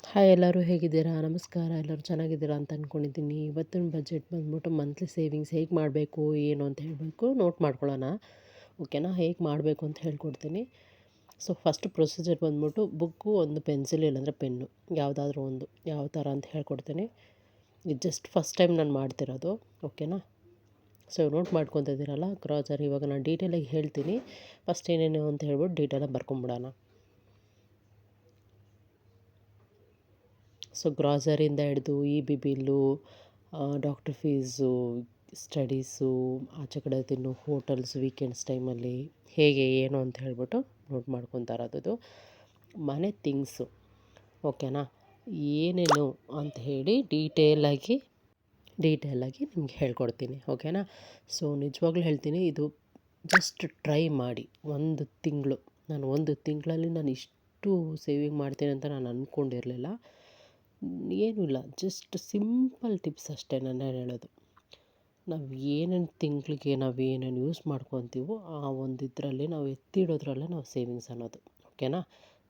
Hi, ಎಲ್ಲರೂ ಹೇಗಿದ್ದೀರಾ? ನಮಸ್ಕಾರ. ಎಲ್ಲರೂ ಚೆನ್ನಾಗಿದ್ದೀರಾ ಅಂತ ಅಂದ್ಕೊಂಡಿದ್ದೀನಿ. ಇವತ್ತಿನ ಬಜೆಟ್ ಬಂದ್ಬಿಟ್ಟು ಮಂತ್ಲಿ ಸೇವಿಂಗ್ಸ್ ಹೇಗೆ ಮಾಡಬೇಕು ಏನು ಅಂತ ಹೇಳಬೇಕು ನೋಟ್ ಮಾಡ್ಕೊಳ್ಳೋಣ. ಓಕೆನಾ? ಹೇಗೆ ಮಾಡಬೇಕು ಅಂತ ಹೇಳ್ಕೊಡ್ತೀನಿ. ಸೊ ಫಸ್ಟ್ ಪ್ರೊಸೀಜರ್ ಬಂದ್ಬಿಟ್ಟು ಬುಕ್ಕು, ಒಂದು ಪೆನ್ಸಿಲ್ ಇಲ್ಲಾಂದರೆ ಪೆನ್ನು, ಯಾವುದಾದ್ರೂ ಒಂದು ಯಾವ ಥರ ಅಂತ ಹೇಳ್ಕೊಡ್ತೀನಿ. ಇದು ಜಸ್ಟ್ ಫಸ್ಟ್ ಟೈಮ್ ನಾನು ಮಾಡ್ತಿರೋದು. ಓಕೆನಾ? ಸೊ ನೋಟ್ ಮಾಡ್ಕೊತಾ ಇದ್ದೀರಲ್ಲ ಗ್ರಾಸರಿ. ಇವಾಗ ನಾನು ಡೀಟೇಲಾಗಿ ಹೇಳ್ತೀನಿ. ಫಸ್ಟ್ ಏನೇನು ಅಂತ ಹೇಳ್ಬಿಟ್ಟು ಡೀಟೇಲಾಗಿ ಬರ್ಕೊಂಬಿಡೋಣ. ಸೊ ಗ್ರಾಸರಿಯಿಂದ ಹಿಡಿದು B bill, doctor fees, studies, ಆಚೆ ಕಡೆ ತಿನ್ನೋ ಹೋಟೆಲ್ಸ್ ವೀಕೆಂಡ್ಸ್ ಟೈಮಲ್ಲಿ ಹೇಗೆ ಏನು ಅಂತ ಹೇಳ್ಬಿಟ್ಟು ನೋಟ್ ಮಾಡ್ಕೊತಾ ಇರೋದು. ಮನೆ ಥಿಂಗ್ಸು. ಓಕೆನಾ? ಏನೇನು ಅಂತ ಹೇಳಿ ಡೀಟೇಲಾಗಿ ನಿಮ್ಗೆ ಹೇಳ್ಕೊಡ್ತೀನಿ. ಓಕೆನಾ? ಸೊ ನಿಜವಾಗ್ಲೂ ಹೇಳ್ತೀನಿ, ಇದು ಜಸ್ಟ್ ಟ್ರೈ ಮಾಡಿ. ಒಂದು ತಿಂಗಳಲ್ಲಿ ನಾನು ಇಷ್ಟು ಸೇವಿಂಗ್ ಮಾಡ್ತೀನಿ ಅಂತ ನಾನು ಅಂದ್ಕೊಂಡಿರಲಿಲ್ಲ. ಏನೂ ಇಲ್ಲ, ಜಸ್ಟ್ ಸಿಂಪಲ್ ಟಿಪ್ಸ್ ಅಷ್ಟೇ ನಾನು ಹೇಳೋದು. ನಾವು ಏನೇನು ತಿಂಗಳಿಗೆ ನಾವು ಏನೇನು ಯೂಸ್ ಮಾಡ್ಕೊತೀವೋ ಆ ಒಂದು ಇದರಲ್ಲಿ ನಾವು ಎತ್ತಿಡೋದ್ರಲ್ಲೇ ನಾವು ಸೇವಿಂಗ್ಸ್ ಅನ್ನೋದು. ಓಕೆನಾ?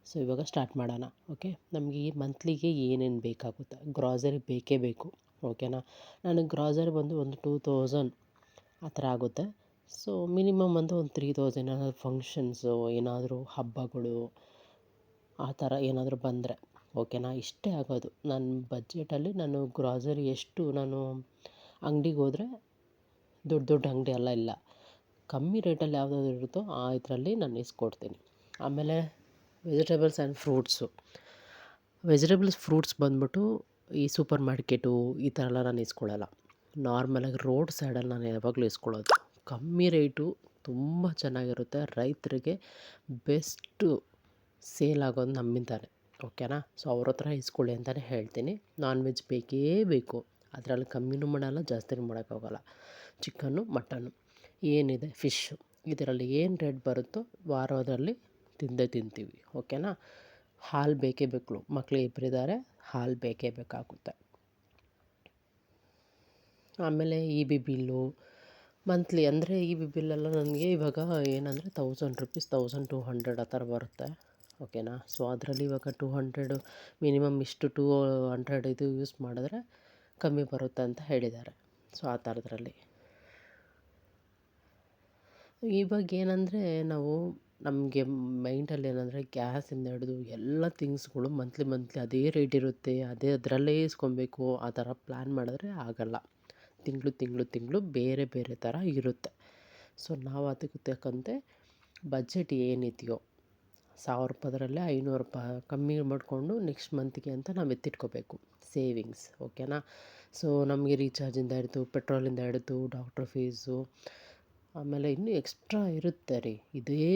ಸೊ ಇವಾಗ ಸ್ಟಾರ್ಟ್ ಮಾಡೋಣ. ಓಕೆ, ನಮಗೆ ಈ ಮಂತ್ಲಿಗೆ ಏನೇನು ಬೇಕಾಗುತ್ತೆ, ಗ್ರಾಸರಿ ಬೇಕೇ ಬೇಕು. ಓಕೆನಾ? ನನಗೆ ಗ್ರಾಸರಿ ಬಂದು ಒಂದು 2000 ಆ ಥರ ಆಗುತ್ತೆ. ಸೊ ಮಿನಿಮಮ್ ಒಂದು 3000 ಏನಾದರೂ ಫಂಕ್ಷನ್ಸು, ಏನಾದರೂ ಹಬ್ಬಗಳು ಆ ಥರ ಏನಾದರೂ ಬಂದರೆ. ಓಕೆನಾ? ಇಷ್ಟೇ ಆಗೋದು ನನ್ನ ಬಜೆಟಲ್ಲಿ. ನಾನು ಗ್ರಾಸರಿ ನಾನು ಅಂಗಡಿಗೆ ಹೋದರೆ ದೊಡ್ಡ ದೊಡ್ಡ ಅಂಗಡಿ ಎಲ್ಲ ಇಲ್ಲ, ಕಮ್ಮಿ ರೇಟಲ್ಲಿ ಯಾವುದಾದ್ರು ಇರುತ್ತೋ ಆ ಇದರಲ್ಲಿ ನಾನು ಇಸ್ಕೊಡ್ತೀನಿ. ಆಮೇಲೆ ವೆಜಿಟೇಬಲ್ಸ್ ಆ್ಯಂಡ್ ಫ್ರೂಟ್ಸ್ ಬಂದ್ಬಿಟ್ಟು ಈ ಸೂಪರ್ ಮಾರ್ಕೆಟು ಈ ಥರ ಎಲ್ಲ ನಾನು ಇಸ್ಕೊಳ್ಳಲ್ಲ. ನಾರ್ಮಲಾಗಿ ರೋಡ್ ಸೈಡಲ್ಲಿ ನಾನು ಯಾವಾಗಲೂ ಇಸ್ಕೊಳ್ಳೋದು. ಕಮ್ಮಿ ರೇಟು, ತುಂಬ ಚೆನ್ನಾಗಿರುತ್ತೆ. ರೈತರಿಗೆ ಬೆಸ್ಟು ಸೇಲ್ ಆಗೋದು ನಮ್ಮಿಂದಾನೆ. ಓಕೆನಾ? ಸೊ ಅವ್ರ ಹತ್ರ ಇಸ್ಕೊಳ್ಳಿ ಅಂತಲೇ ಹೇಳ್ತೀನಿ. ನಾನ್ ವೆಜ್ ಬೇಕೇ ಬೇಕು, ಅದರಲ್ಲಿ ಕಮ್ಮಿನೂ ಮಾಡೋಲ್ಲ, ಜಾಸ್ತಿನೂ ಮಾಡೋಕ್ಕಾಗಲ್ಲ. ಚಿಕನ್ನು, ಮಟನ್ನು, ಏನಿದೆ ಫಿಶ್ಶು, ಇದರಲ್ಲಿ ಏನು ರೇಟ್ ಬರುತ್ತೋ ವಾರದಲ್ಲಿ ತಿಂದೇ ತಿಂತೀವಿ. ಓಕೆನಾ? ಹಾಲು ಬೇಕೇ ಬೇಕು, ಮಕ್ಕಳು ಇಬ್ಬರಿದ್ದಾರೆ, ಹಾಲು ಬೇಕೇ ಬೇಕಾಗುತ್ತೆ. ಆಮೇಲೆ ಬಿ ಬಿಲ್ಲು ಮಂತ್ಲಿ ಅಂದರೆ ಬಿ ಬಿಲ್ಲೆಲ್ಲ ನನಗೆ ಇವಾಗ ಏನಂದರೆ 1000 ರೂಪೀಸ್, 1200 ಆ ಥರ ಬರುತ್ತೆ. ಓಕೆನಾ? ಸೊ ಅದರಲ್ಲಿ ಇವಾಗ 200 ಮಿನಿಮಮ್, ಇಷ್ಟು 200 ಇದು ಯೂಸ್ ಮಾಡಿದ್ರೆ ಕಮ್ಮಿ ಬರುತ್ತೆ ಅಂತ ಹೇಳಿದ್ದಾರೆ. ಸೊ ಆ ಥರದ್ರಲ್ಲಿ ಇವಾಗ ಏನಂದರೆ ನಾವು ನಮಗೆ ಮೈಂಡಲ್ಲಿ ಏನಂದರೆ ಗ್ಯಾಸಿಂದ ಹಿಡಿದು ಎಲ್ಲ ಥಿಂಗ್ಸ್ಗಳು ಮಂತ್ಲಿ ಅದೇ ರೇಟ್ ಇರುತ್ತೆ, ಅದರಲ್ಲೇ ಇಸ್ಕೊಬೇಕು ಆ ಥರ ಪ್ಲ್ಯಾನ್ ಮಾಡಿದ್ರೆ ಆಗೋಲ್ಲ. ತಿಂಗಳು ಬೇರೆ ಬೇರೆ ಥರ ಇರುತ್ತೆ. ಸೊ ನಾವು ಅದಕ್ಕೆ ತಕ್ಕಂತೆ ಬಜೆಟ್ ಏನಿದೆಯೋ 1000 ರೂಪಾಯಿದ್ರಲ್ಲೇ 500 ರೂಪಾಯಿ ಕಮ್ಮಿ ಮಾಡಿಕೊಂಡು ನೆಕ್ಸ್ಟ್ ಮಂತಿಗೆ ಅಂತ ನಾವು ಎತ್ತಿಟ್ಕೋಬೇಕು ಸೇವಿಂಗ್ಸ್. ಓಕೆನಾ? ಸೊ ನಮಗೆ ರೀಚಾರ್ಜಿಂದ ಹಿಡಿದು, ಪೆಟ್ರೋಲಿಂದ ಹಿಡಿದು, ಡಾಕ್ಟ್ರ್ ಫೀಸು, ಆಮೇಲೆ ಇನ್ನೂ ಎಕ್ಸ್ಟ್ರಾ ಇರುತ್ತೆ ರೀ. ಇದೇ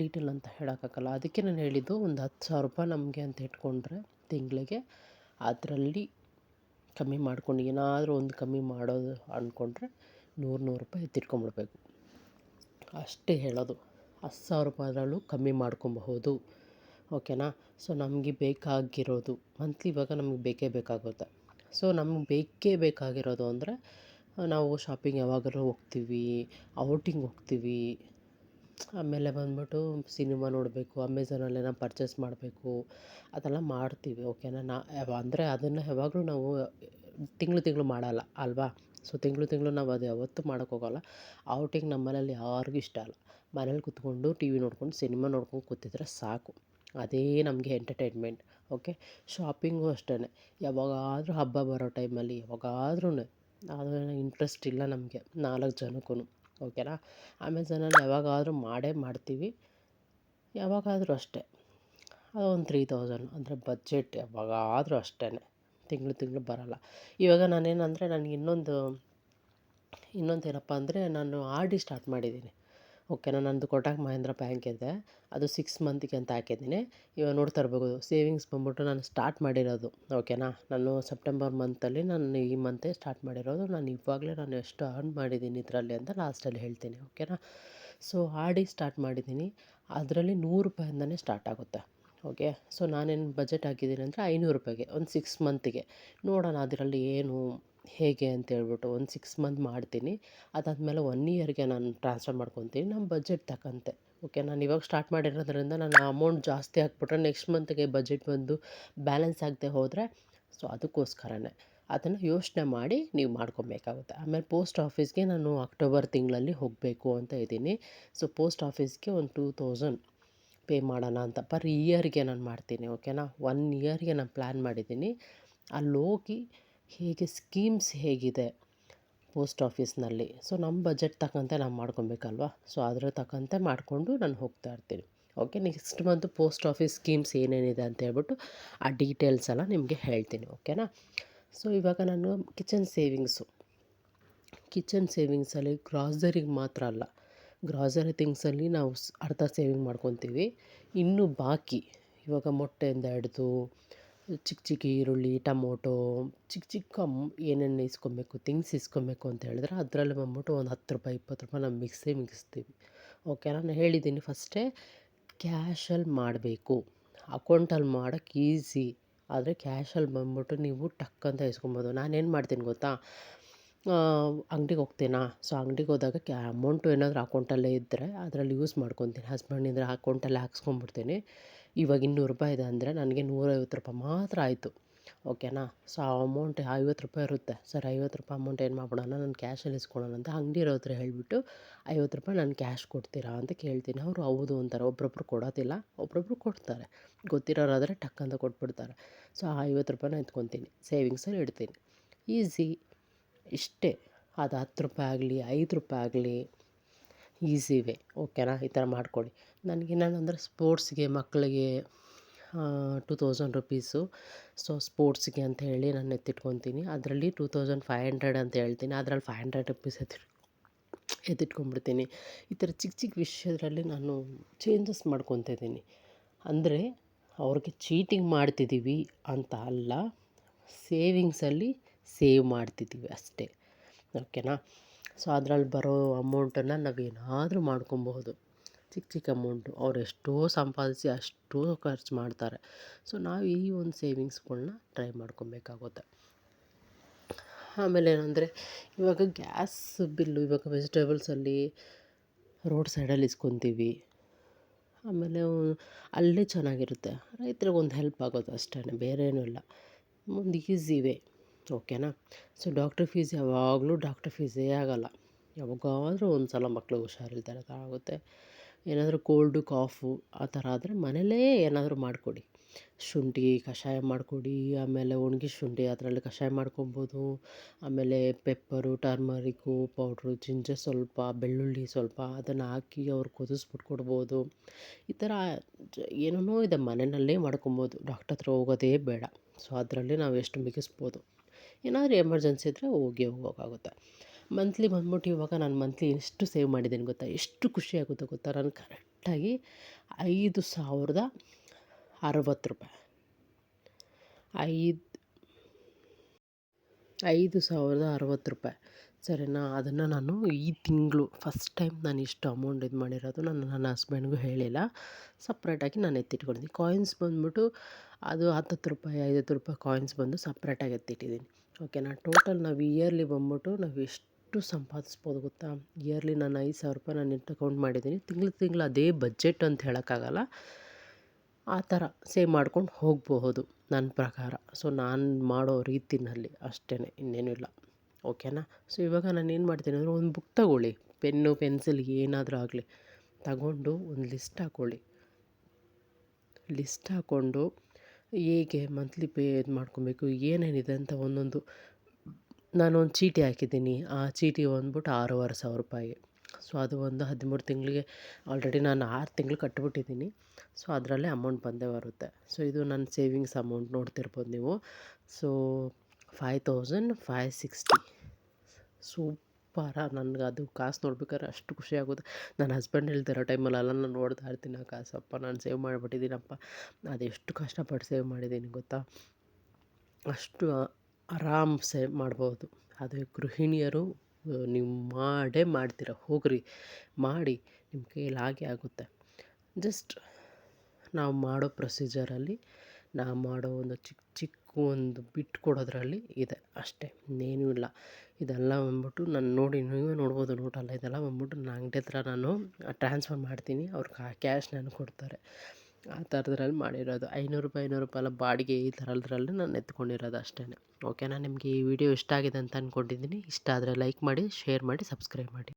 ಡೀಟೇಲ್ ಅಂತ ಹೇಳೋಕ್ಕಾಗಲ್ಲ. ಅದಕ್ಕೆ ನಾನು ಹೇಳಿದ್ದು ಒಂದು 10,000 ರೂಪಾಯಿ ನಮಗೆ ಅಂತ ಇಟ್ಕೊಂಡ್ರೆ ತಿಂಗಳಿಗೆ, ಅದರಲ್ಲಿ ಕಮ್ಮಿ ಮಾಡ್ಕೊಂಡು ಏನಾದರೂ ಒಂದು ಕಮ್ಮಿ ಮಾಡೋದು ಅಂದ್ಕೊಂಡ್ರೆ 100 ರೂಪಾಯಿ ಎತ್ತಿಟ್ಕೊಂಬಿಡ್ಬೇಕು. ಅಷ್ಟೇ ಹೇಳೋದು. 10,000 ರೂಪಾಯಿದ್ರಲ್ಲೂ ಕಮ್ಮಿ ಮಾಡ್ಕೊಬಹುದು. ಓಕೆನಾ? ಸೊ ನಮಗೆ ಬೇಕಾಗಿರೋದು ಮಂತ್ಲಿ ಇವಾಗ ನಮಗೆ ಬೇಕೇ ಬೇಕಾಗುತ್ತೆ. ಸೊ ನಮ್ಗೆ ಬೇಕೇ ಬೇಕಾಗಿರೋದು ಅಂದರೆ ನಾವು ಶಾಪಿಂಗ್ ಯಾವಾಗಾದ್ರೂ ಹೋಗ್ತೀವಿ, ಔಟಿಂಗ್ ಹೋಗ್ತೀವಿ, ಆಮೇಲೆ ಬಂದ್ಬಿಟ್ಟು ಸಿನಿಮಾ ನೋಡಬೇಕು, ಅಮೆಝಾನಲ್ಲಿ ಏನೋ ಪರ್ಚೇಸ್ ಮಾಡಬೇಕು, ಅದೆಲ್ಲ ಮಾಡ್ತೀವಿ. ಓಕೆನಾ? ಅಂದರೆ ಅದನ್ನು ಯಾವಾಗಲೂ ನಾವು ತಿಂಗಳು ಮಾಡಲ್ಲ ಅಲ್ವಾ? ಸೊ ತಿಂಗಳು ನಾವು ಅದು ಯಾವತ್ತೂ ಮಾಡೋಕ್ಕೋಗಲ್ಲ. ಔಟಿಂಗ್ ನಮ್ಮ ಮನೇಲಿ ಯಾರಿಗೂ ಇಷ್ಟ ಅಲ್ಲ. ಮನೇಲಿ ಕೂತ್ಕೊಂಡು ಟಿ ವಿ ನೋಡ್ಕೊಂಡು, ಸಿನಿಮಾ ನೋಡ್ಕೊಂಡು ಕೂತಿದ್ರೆ ಸಾಕು, ಅದೇ ನಮಗೆ ಎಂಟರ್ಟೈನ್ಮೆಂಟ್. ಓಕೆ? ಶಾಪಿಂಗು ಅಷ್ಟೇ, ಯಾವಾಗಾದರೂ ಹಬ್ಬ ಬರೋ ಟೈಮಲ್ಲಿ ಯಾವಾಗಾದ್ರೂ ಅದು ಇಂಟ್ರೆಸ್ಟ್ ಇಲ್ಲ ನಮಗೆ 4 ಜನಕ್ಕೂ. ಓಕೆನಾ? ಅಮೆಝಾನಲ್ಲಿ ಯಾವಾಗಾದರೂ ಮಾಡ್ತೀವಿ, ಯಾವಾಗಾದರೂ ಅಷ್ಟೇ. ಅದೊಂದು 3000 ಅಂದರೆ ಬಜೆಟ್ ಯಾವಾಗಾದರೂ ಅಷ್ಟೇ, ತಿಂಗಳು ಬರೋಲ್ಲ. ಇವಾಗ ನಾನೇನಂದರೆ ನನಗೆ ಇನ್ನೊಂದೇನಪ್ಪ ಅಂದರೆ ನಾನು ಆರ್ ಡಿ ಸ್ಟಾರ್ಟ್ ಮಾಡಿದ್ದೀನಿ. ಓಕೆನಾ? ನನ್ನದು ಕೋಟಕ್ ಮಹೇಂದ್ರ ಬ್ಯಾಂಕ್ ಇದೆ, ಅದು 6 ಮಂತಿಗೆ ಅಂತ ಹಾಕಿದ್ದೀನಿ. ಇವಾಗ ನೋಡ್ತಾ ಇರ್ಬೋದು, ಸೇವಿಂಗ್ಸ್ ಬಂದ್ಬಿಟ್ಟು ನಾನು ಸ್ಟಾರ್ಟ್ ಮಾಡಿರೋದು. ಓಕೆನಾ? ನಾನು ಸೆಪ್ಟೆಂಬರ್ ಮಂತಲ್ಲಿ ನಾನು ಈ ಮಂತೇ ಸ್ಟಾರ್ಟ್ ಮಾಡಿರೋದು. ನಾನು ಎಷ್ಟು ಅರ್ನ್ ಮಾಡಿದ್ದೀನಿ ಇದರಲ್ಲಿ ಅಂತ ಲಾಸ್ಟಲ್ಲಿ ಹೇಳ್ತೀನಿ. ಓಕೆನಾ? ಸೊ ಆರ್ ಡಿ ಸ್ಟಾರ್ಟ್ ಮಾಡಿದ್ದೀನಿ, ಅದರಲ್ಲಿ 100 ರೂಪಾಯಿಂದನೇ ಸ್ಟಾರ್ಟ್ ಆಗುತ್ತೆ. ಓಕೆ? ಸೊ ನಾನೇನು ಬಜೆಟ್ ಹಾಕಿದ್ದೀನಿ ಅಂದರೆ 500 ರೂಪಾಯಿಗೆ ಒಂದು 6 ಮಂತಿಗೆ ನೋಡೋಣ ಅದರಲ್ಲಿ ಏನು ಹೇಗೆ ಅಂತೇಳ್ಬಿಟ್ಟು ಒಂದು 6 ಮಂತ್ ಮಾಡ್ತೀನಿ. ಅದಾದಮೇಲೆ 1 ಇಯರ್ಗೆ ನಾನು ಟ್ರಾನ್ಸ್ಫರ್ ಮಾಡ್ಕೊತೀನಿ ನಮ್ಮ ಬಜೆಟ್ ತಕ್ಕಂತೆ. ಓಕೆ, ನಾನು ಇವಾಗ ಸ್ಟಾರ್ಟ್ ಮಾಡಿರೋದ್ರಿಂದ ನಾನು ಅಮೌಂಟ್ ಜಾಸ್ತಿ ಹಾಕ್ಬಿಟ್ರೆ ನೆಕ್ಸ್ಟ್ ಮಂತ್ಗೆ ಬಜೆಟ್ ಬಂದು ಬ್ಯಾಲೆನ್ಸ್ ಆಗದೆ ಹೋದರೆ, ಸೊ ಅದಕ್ಕೋಸ್ಕರನೇ ಅದನ್ನು ಯೋಚನೆ ಮಾಡಿ ನೀವು ಮಾಡ್ಕೊಬೇಕಾಗುತ್ತೆ. ಆಮೇಲೆ ಪೋಸ್ಟ್ ಆಫೀಸ್ಗೆ ನಾನು ಅಕ್ಟೋಬರ್ ತಿಂಗಳಲ್ಲಿ ಹೋಗಬೇಕು ಅಂತ ಇದ್ದೀನಿ. ಸೊ ಪೋಸ್ಟ್ ಆಫೀಸ್ಗೆ ಒಂದು 2000 ಪೇ ಮಾಡೋಣ ಅಂತ ಪರ್ ಇಯರ್ಗೆ ನಾನು ಮಾಡ್ತೀನಿ. ಓಕೆನಾ, 1 ಇಯರ್ಗೆ ನಾನು ಪ್ಲ್ಯಾನ್ ಮಾಡಿದ್ದೀನಿ. ಅಲ್ಲೋಗಿ ಹೇಗೆ ಸ್ಕೀಮ್ಸ್ ಹೇಗಿದೆ ಪೋಸ್ಟ್ ಆಫೀಸ್ನಲ್ಲಿ, ಸೊ ನಮ್ಮ ಬಜೆಟ್ ತಕ್ಕಂತೆ ನಾವು ಮಾಡ್ಕೊಬೇಕಲ್ವ. ಸೊ ಅದ್ರ ತಕ್ಕಂತೆ ಮಾಡಿಕೊಂಡು ನಾನು ಹೋಗ್ತಾ ಇರ್ತೀನಿ. Okay, next month post office schemes ಏನೇನಿದೆ ಅಂತ ಹೇಳ್ಬಿಟ್ಟು ಆ ಡೀಟೇಲ್ಸ್ ಎಲ್ಲ ನಿಮಗೆ ಹೇಳ್ತೀನಿ. ಓಕೆನಾ. ಸೊ ಇವಾಗ ನಾನು ಕಿಚನ್ ಸೇವಿಂಗ್ಸಲ್ಲಿ ಗ್ರಾಸರಿಗೆ ಮಾತ್ರ ಅಲ್ಲ, ಗ್ರಾಸರಿ ಥಿಂಗ್ಸಲ್ಲಿ ನಾವು ಅರ್ಧ ಸೇವಿಂಗ್ ಮಾಡ್ಕೊತೀವಿ. ಇನ್ನು ಬಾಕಿ ಇವಾಗ ಮೊಟ್ಟೆಯಿಂದ ಹಿಡ್ದು ಚಿಕ್ಕ ಚಿಕ್ಕ ಈರುಳ್ಳಿ, ಟಮೋಟೋ, ಚಿಕ್ಕ ಚಿಕ್ಕ ಏನೇನು ಇಸ್ಕೊಬೇಕು ಥಿಂಗ್ಸ್ ಇಸ್ಕೊಬೇಕು ಅಂತ ಹೇಳಿದ್ರೆ ಅದರಲ್ಲಿ ಬಂದ್ಬಿಟ್ಟು ಒಂದು ₹10 ₹20 ನಾವು ಮಿಗಿಸ್ತೀವಿ. ಓಕೆ, ನಾನು ಹೇಳಿದ್ದೀನಿ ಫಸ್ಟೇ ಕ್ಯಾಶಲ್ಲಿ ಮಾಡಬೇಕು. ಅಕೌಂಟಲ್ಲಿ ಮಾಡೋಕ್ಕೆ ಈಸಿ, ಆದರೆ ಕ್ಯಾಶಲ್ಲಿ ಬಂದ್ಬಿಟ್ಟು ನೀವು ಟಕ್ ಅಂತ ಇಸ್ಕೊಬೋದು. ನಾನೇನು ಮಾಡ್ತೀನಿ ಗೊತ್ತಾ, ಅಂಗಡಿಗೆ ಹೋಗ್ತೀನಾ, ಸೊ ಅಂಗಡಿಗೆ ಹೋದಾಗ ಅಮೌಂಟು ಏನಾದರೂ ಅಕೌಂಟಲ್ಲೇ ಇದ್ದರೆ ಅದರಲ್ಲಿ ಯೂಸ್ ಮಾಡ್ಕೊತೀನಿ. ಹಸ್ಬೆಂಡಿಂದ ಅಕೌಂಟಲ್ಲೇ ಹಾಕ್ಸ್ಕೊಂಬಿಡ್ತೀನಿ. ಇವಾಗ ₹200 ಇದೆ ಅಂದರೆ ನನಗೆ ₹150 ಮಾತ್ರ ಆಯಿತು. ಓಕೆನಾ. ಸೊ ಆ ಅಮೌಂಟ್ ₹50 ಇರುತ್ತೆ. ಸರ್ ₹50 ಅಮೌಂಟ್ ಏನು ಮಾಡ್ಬಿಡೋಣ, ನಾನು ಕ್ಯಾಶಲ್ಲಿ ಇಸ್ಕೊಳ್ಳೋಣ ಅಂತ ಅಂಗಡಿ ಇರೋ ಹತ್ರ ಹೇಳಿಬಿಟ್ಟು ₹50 ನಾನು ಕ್ಯಾಶ್ ಕೊಡ್ತೀರಾ ಅಂತ ಕೇಳ್ತೀನಿ. ಅವರು ಹೌದು ಅಂತಾರೆ. ಒಬ್ಬೊಬ್ರು ಕೊಡೋದಿಲ್ಲ, ಒಬ್ಬೊಬ್ರು ಕೊಡ್ತಾರೆ. ಗೊತ್ತಿರೋರಾದರೆ ಟಕ್ ಅಂತ ಕೊಟ್ಬಿಡ್ತಾರೆ. ಸೊ ಆ ₹50 ಎತ್ಕೊತೀನಿ, ಸೇವಿಂಗ್ಸಲ್ಲಿ ಇಡ್ತೀನಿ. ಈಸಿ ಇಷ್ಟೇ. ಅದು ₹10 ಆಗಲಿ ₹5 ಆಗಲಿ ಈಸಿ ವೇ. ಓಕೆನಾ, ಈ ಥರ ಮಾಡ್ಕೊಳ್ಳಿ. ನನಗೇನಂದರೆ ಸ್ಪೋರ್ಟ್ಸ್ಗೆ ಮಕ್ಕಳಿಗೆ ₹2000 ಸೊ ಸ್ಪೋರ್ಟ್ಸ್ಗೆ ಅಂತ ಹೇಳಿ ನಾನು ಎತ್ತಿಟ್ಕೊತೀನಿ. ಅದರಲ್ಲಿ 2500 ಅಂತ ಹೇಳ್ತೀನಿ, ಅದರಲ್ಲಿ ₹500 ಎತ್ತಿಟ್ಕೊಂಡ್ಬಿಡ್ತೀನಿ. ಈ ಥರ ಚಿಕ್ಕ ಚಿಕ್ಕ ವಿಷಯದಲ್ಲಿ ನಾನು ಚೇಂಜಸ್ ಮಾಡ್ಕೊತಿದ್ದೀನಿ. ಅಂದರೆ ಅವ್ರಿಗೆ ಚೀಟಿಂಗ್ ಮಾಡ್ತಿದ್ದೀವಿ ಅಂತ ಅಲ್ಲ, ಸೇವಿಂಗ್ಸಲ್ಲಿ ಸೇವ್ ಮಾಡ್ತಿದ್ದೀವಿ ಅಷ್ಟೇ. ಓಕೆನಾ. ಸೊ ಅದ್ರಲ್ಲಿ ಬರೋ ಅಮೌಂಟನ್ನು ನಾವೇನಾದರೂ ಮಾಡ್ಕೊಬಹುದು. ಚಿಕ್ಕ ಚಿಕ್ಕ ಅಮೌಂಟು ಅವ್ರು ಎಷ್ಟೋ ಸಂಪಾದಿಸಿ ಅಷ್ಟೋ ಖರ್ಚು ಮಾಡ್ತಾರೆ. ಸೊ ನಾವು ಈ ಒಂದು ಸೇವಿಂಗ್ಸ್ಗಳ್ನ ಟ್ರೈ ಮಾಡ್ಕೊಬೇಕಾಗುತ್ತೆ. ಆಮೇಲೆ ಏನಂದರೆ ಇವಾಗ ಗ್ಯಾಸ್ ಬಿಲ್ಲು, ಇವಾಗ ವೆಜಿಟೇಬಲ್ಸಲ್ಲಿ ರೋಡ್ ಸೈಡಲ್ಲಿ ಇಸ್ಕೊತೀವಿ. ಆಮೇಲೆ ಅಲ್ಲೇ ಚೆನ್ನಾಗಿರುತ್ತೆ, ರೈತ್ರಿಗೆ ಒಂದು ಹೆಲ್ಪ್ ಆಗೋದು ಅಷ್ಟೇ, ಬೇರೆ ಏನೂ ಇಲ್ಲ. ಒಂದು ಈಸಿ ವೇ. ಓಕೆನಾ. ಸೊ ಡಾಕ್ಟ್ರ್ ಫೀಸ್ ಯಾವಾಗಲೂ ಡಾಕ್ಟ್ರ್ ಫೀಸೇ ಆಗೋಲ್ಲ. ಯಾವಾಗಾದರೂ ಒಂದು ಸಲ ಮಕ್ಳಿಗೆ ಹುಷಾರಿಲ್ದೇ ಆಗುತ್ತೆ. ಏನಾದರೂ ಕೋಲ್ಡು ಕಾಫು ಆ ಥರ ಆದರೆ ಮನೇಲೇ ಏನಾದರೂ ಮಾಡಿಕೊಡಿ. ಶುಂಠಿ ಕಷಾಯ ಮಾಡಿಕೊಡಿ, ಆಮೇಲೆ ಒಣಗಿ ಶುಂಠಿ ಅದರಲ್ಲಿ ಕಷಾಯ ಮಾಡ್ಕೊಬೋದು. ಆಮೇಲೆ ಪೆಪ್ಪರು, ಟರ್ಮರಿಕ್ಕು ಪೌಡ್ರು, ಜಿಂಜರ್ ಸ್ವಲ್ಪ, ಬೆಳ್ಳುಳ್ಳಿ ಸ್ವಲ್ಪ ಅದನ್ನು ಹಾಕಿ ಅವ್ರಿಗೆ ಕುದಿಸ್ಬಿಟ್ಟು ಕೊಡ್ಬೋದು. ಈ ಥರ ಏನೇನೋ ಇದೆ, ಮನೆಯಲ್ಲೇ ಮಾಡ್ಕೊಬೋದು, ಡಾಕ್ಟ್ರ್ ಹತ್ರ ಹೋಗೋದೇ ಬೇಡ. ಸೊ ಅದರಲ್ಲಿ ನಾವು ಎಷ್ಟು ಮಿಗಿಸ್ಬೋದು. ಏನಾದರೂ ಎಮರ್ಜೆನ್ಸಿ ಇದ್ದರೆ ಹೋಗೋಕ್ಕಾಗುತ್ತೆ. ಮಂತ್ಲಿ ಬಂದ್ಬಿಟ್ಟು ಇವಾಗ ನಾನು ಮಂತ್ಲಿ ಎಷ್ಟು ಸೇವ್ ಮಾಡಿದ್ದೀನಿ ಗೊತ್ತಾ, ಎಷ್ಟು ಖುಷಿ ಆಗುತ್ತೆ ಗೊತ್ತಾ. ನಾನು ಕರೆಕ್ಟಾಗಿ ₹5060 ₹5060 ಸರಿನಾ. ಅದನ್ನು ನಾನು ಈ ತಿಂಗಳು ಫಸ್ಟ್ ಟೈಮ್ ನಾನು ಇಷ್ಟು ಅಮೌಂಟ್ ಇದು ಮಾಡಿರೋದು. ನಾನು ನನ್ನ ಹಸ್ಬೆಂಡ್ಗೂ ಹೇಳಿಲ್ಲ, ಸಪ್ರೇಟಾಗಿ ನಾನು ಎತ್ತಿಟ್ಕೊಂಡಿದ್ದೀನಿ. ಕಾಯಿನ್ಸ್ ಬಂದ್ಬಿಟ್ಟು ಅದು ₹10 ₹50 ಕಾಯಿನ್ಸ್ ಬಂದು ಸಪ್ರೇಟಾಗಿ ಎತ್ತಿಟ್ಟಿದ್ದೀನಿ. ಓಕೆನಾ. ಟೋಟಲ್ ನಾವು ಇಯರ್ಲಿ ಬಂದ್ಬಿಟ್ಟು ನಾವು ಎಷ್ಟು ಸಂಪಾದಿಸ್ಬೋದು ಗೊತ್ತಾ. ಇಯರ್ಲಿ ನಾನು ₹5000 ನಾನು ಇಟ್ಟು ಅಕೌಂಟ್ ಮಾಡಿದ್ದೀನಿ. ತಿಂಗಳು ಅದೇ ಬಜೆಟ್ ಅಂತ ಹೇಳೋಕ್ಕಾಗಲ್ಲ, ಆ ಥರ ಸೇವ್ ಮಾಡ್ಕೊಂಡು ಹೋಗಬಹುದು ನನ್ನ ಪ್ರಕಾರ. ಸೊ ನಾನು ಮಾಡೋ ರೀತಿಯಲ್ಲಿ ಅಷ್ಟೇ, ಇನ್ನೇನೂ ಇಲ್ಲ. ಓಕೆನಾ. ಸೊ ಇವಾಗ ನಾನು ಏನು ಮಾಡ್ತೀನಿ ಅಂದರೆ, ಒಂದು ಬುಕ್ ತಗೊಳ್ಳಿ, ಪೆನ್ನು ಪೆನ್ಸಿಲ್ ಏನಾದರೂ ಆಗಲಿ ತಗೊಂಡು ಒಂದು ಲಿಸ್ಟ್ ಹಾಕ್ಕೊಂಡು ಹೇಗೆ ಮಂತ್ಲಿ ಪೇ ಇದು ಮಾಡ್ಕೊಬೇಕು, ಏನೇನಿದೆ ಅಂತ ಒಂದೊಂದು ನಾನೊಂದು ಚೀಟಿ ಹಾಕಿದ್ದೀನಿ. ಆ ಚೀಟಿ ಬಂದ್ಬಿಟ್ಟು ₹6500. ಸೊ ಅದು ಒಂದು 13 ತಿಂಗಳಿಗೆ ಆಲ್ರೆಡಿ ನಾನು 6 ತಿಂಗಳು ಕಟ್ಟಿಬಿಟ್ಟಿದ್ದೀನಿ. ಸೊ ಅದರಲ್ಲೇ ಅಮೌಂಟ್ ಬಂದೇ ಬರುತ್ತೆ. ಸೊ ಇದು ನನ್ನ ಸೇವಿಂಗ್ಸ್ ಅಮೌಂಟ್ ನೋಡ್ತಿರ್ಬೋದು ನೀವು. ಸೊ 5560 ಸೂಪರ. ನನಗೆ ಅದು ಕಾಸು ನೋಡ್ಬೇಕಾದ್ರೆ ಅಷ್ಟು ಖುಷಿ ಆಗೋದು. ನನ್ನ ಹಸ್ಬೆಂಡ್ ಹೇಳ್ತಿರೋ ಟೈಮಲ್ಲೆಲ್ಲ ನಾನು ನೋಡ್ತಾ ಇರ್ತೀನಿ, ಆ ಕಾಸಪ್ಪ ನಾನು ಸೇವ್ ಮಾಡಿಬಿಟ್ಟಿದ್ದೀನಪ್ಪ, ಅದೆಷ್ಟು ಕಷ್ಟಪಟ್ಟು ಸೇವ್ ಮಾಡಿದ್ದೀನಿ ಗೊತ್ತಾ. ಅಷ್ಟು ಆರಾಮ್ ಸೇವ್ ಮಾಡ್ಬೋದು. ಅದು ಗೃಹಿಣಿಯರು ನೀವು ಮಾಡ್ತೀರ, ಹೋಗ್ರಿ ಮಾಡಿ, ನಿಮ್ಮ ಕೈಯಲ್ಲಿ ಆಗೇ ಆಗುತ್ತೆ. ಜಸ್ಟ್ ನಾವು ಮಾಡೋ ಪ್ರೊಸೀಜರಲ್ಲಿ ನಾ ಮಾಡೋ ಒಂದು ಚಿಕ್ಕ ಚಿಕ್ಕ ಒಂದು ಬಿಟ್ಟು ಕೊಡೋದ್ರಲ್ಲಿ ಇದೆ ಅಷ್ಟೇ, ಇನ್ನೇನೂ ಇಲ್ಲ. ಇದೆಲ್ಲ ಬಂದ್ಬಿಟ್ಟು ನಾನು ನೋಡಿ ನೀವೇ ನೋಡ್ಬೋದು ನೋಟಲ್ಲ, ಇದೆಲ್ಲ ಬಂದ್ಬಿಟ್ಟು ನನ್ನ ಅಂಗಡಿ ಹತ್ರ ನಾನು ಟ್ರಾನ್ಸ್ಫರ್ ಮಾಡ್ತೀನಿ, ಅವ್ರು ಕ್ಯಾಶ್ ನನಗೆ ಕೊಡ್ತಾರೆ. ಆ ಥರದ್ರಲ್ಲಿ ಮಾಡಿರೋದು. ₹500 ಎಲ್ಲ ಬಾಡಿಗೆ ಈ ಥರದ್ರಲ್ಲಿ ನಾನು ಎತ್ಕೊಂಡಿರೋದು ಅಷ್ಟೇ. ಓಕೆನಾ? ನಿಮಗೆ ಈ ವಿಡಿಯೋ ಇಷ್ಟ ಆಗಿದೆ ಅಂತ ಅಂದ್ಕೊಂಡಿದ್ದೀನಿ. ಇಷ್ಟ ಆದರೆ ಲೈಕ್ ಮಾಡಿ, ಶೇರ್ ಮಾಡಿ, ಸಬ್ಸ್ಕ್ರೈಬ್ ಮಾಡಿ.